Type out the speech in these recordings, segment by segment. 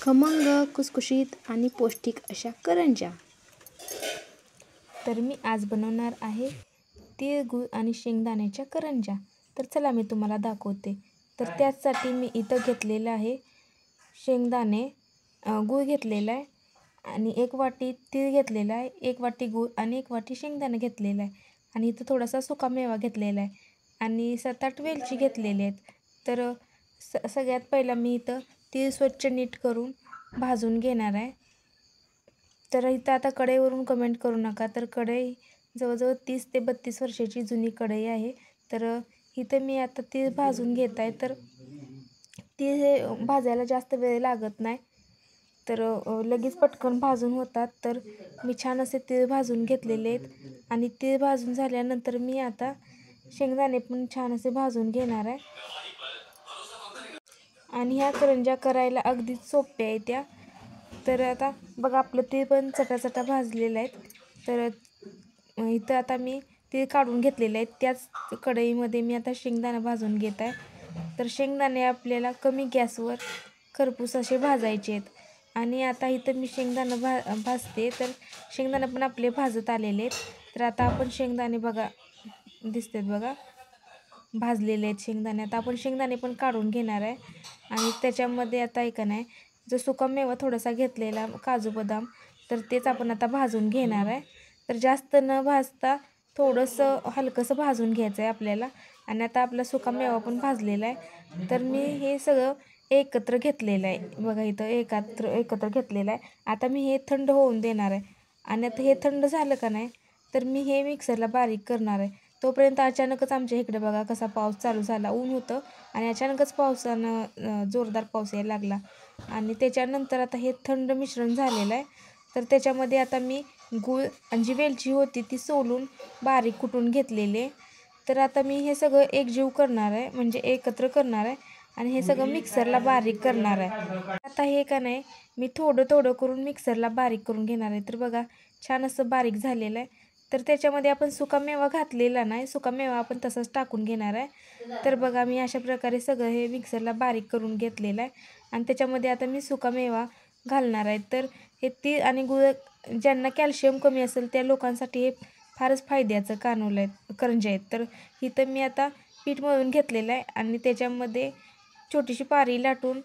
खमंग, खुसखुशीत आणि पौष्टिक अशा करंज्या. तर मी आज बनवणार आहे तीळ, गूळ आणि शेंगदाण्याच्या करंज्या. तर चला मी तुम्हाला दाखवते. तर त्यासाठी मी इथं घेतलेलं आहे शेंगदाणे, गूळ घेतलेला आहे आणि 1 वाटी तीळ घेतलेला आहे, 1 वाटी गूळ आणि 1 वाटी शेंगदाणे घेतलेला आहे आणि इथं थोडासा सुकामेवा घेतलेला आहे आणि 7-8 वेलची घेतलेली आहेत. तर सगळ्यात पहिला मी इथं तीळ स्वच्छ नीट करून भाजून घेणार आहे. तर इथं आता कढईवरून कमेंट करू नका. तर कढई जवळजवळ 30 ते 32 वर्षाची जुनी कढई आहे. तर इथं मी आता तीळ भाजून घेत आहे. तर तीळ हे भाजायला जास्त वेळ लागत नाही, तर लगेच पटकन भाजून होतात. तर मी छान असे तीळ भाजून घेतलेले आहेत आणि तीळ भाजून झाल्यानंतर मी आता शेंगदाणे पण छान असे भाजून घेणार आहे. आणि ह्या करंज्या करायला अगदीच सोप्या आहेत त्या. तर आता बघा आपलं तीळ पण चटाचटा भाजलेलं आहेत. तर इथं आता मी तीळ काढून घेतलेले आहेत. त्याच कढईमध्ये मी आता शेंगदाणे भाजून घेत आहे. तर शेंगदाणे आपल्याला कमी गॅसवर खरपूस असे भाजायचे आहेत. आणि आता इथं मी शेंगदाणे भाजते. तर शेंगदाणे पण आपले भाजत आलेले आहेत. तर आता आपण शेंगदाणे बघा दिसतात बघा भाजलेले आहेत शेंगदाणे. आता आपण शेंगदाणे पण काढून घेणार आहे आणि त्याच्यामध्ये आता का नाही जो सुकामेवा थोडासा घेतलेला काजू बदाम, तर तेच आपण आता भाजून घेणार आहे. तर जास्त न भाजता थोडंसं हलकंसं भाजून घ्यायचं आहे आपल्याला. आणि आता आपला सुकामेवा पण भाजलेला आहे. तर मी हे सगळं एकत्र घेतलेलं आहे बघा, इथं एकत्र घेतलेलं आहे. आता मी हे थंड होऊन देणार आहे आणि आता हे थंड झालं का नाही तर मी हे मिक्सरला बारीक करणार आहे. तोपर्यंत अचानकच आमच्या इकडे बघा कसा पाऊस चालू झाला. ऊन होतं आणि अचानकच पावसानं जोरदार पाऊस यायला लागला आणि त्याच्यानंतर आता हे थंड मिश्रण झालेलं आहे. तर त्याच्यामध्ये आता मी गूळ आणि जी वेलची होती ती सोलून बारीक कुटून घेतलेले. तर आता मी हे सगळं एकजीव करणार आहे, म्हणजे एकत्र करणार आहे आणि हे सगळं मिक्सरला बारीक करणार आहे. आता हे का नाही मी थोडं थोडं करून मिक्सरला बारीक करून घेणार आहे. तर बघा छान असं बारीक झालेलं आहे. तर त्याच्यामध्ये आपण सुकामेवा घातलेला नाही, सुकामेवा आपण तसंच टाकून घेणार आहे. तर बघा मी अशा प्रकारे सगळं हे मिक्सरला बारीक करून घेतलेलं आहे आणि त्याच्यामध्ये आता मी सुकामेवा घालणार आहे. तर हे तीळ आणि गूळ ज्यांना कॅल्शियम कमी असेल त्या लोकांसाठी हे फारच फायद्याचं कानोलं आहेत, करंज्या आहेत. तर इथं मी आता पीठ मळून घेतलेलं आहे आणि त्याच्यामध्ये छोटीशी पारी लाटून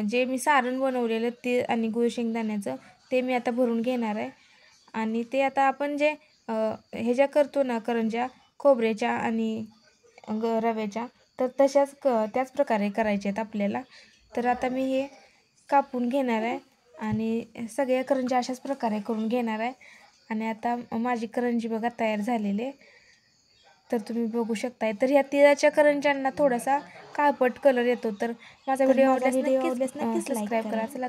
जे मी सारण बनवलेलं तीळ आणि गूळ शेंगदाण्याचं ते मी आता भरून घेणार आहे. आणि ते आता आपण जे ह्याच्या करतो ना करंज्या खोबऱ्याच्या आणि रव्याच्या, तर त्याच प्रकारे करायचे आहेत आपल्याला. तर आता मी हे कापून घेणार आहे आणि सगळ्या करंज्या अशाच प्रकारे करून घेणार आहे. आणि आता माझी करंजी बघा तयार झालेली आहे. तर तुम्ही बघू शकताय. तर ह्या तिळाच्या करंज्यांना थोडासा काळपट कलर येतो. तर माझा व्हिडिओ आवडल्यास नक्कीच सबस्क्राईब करा. चला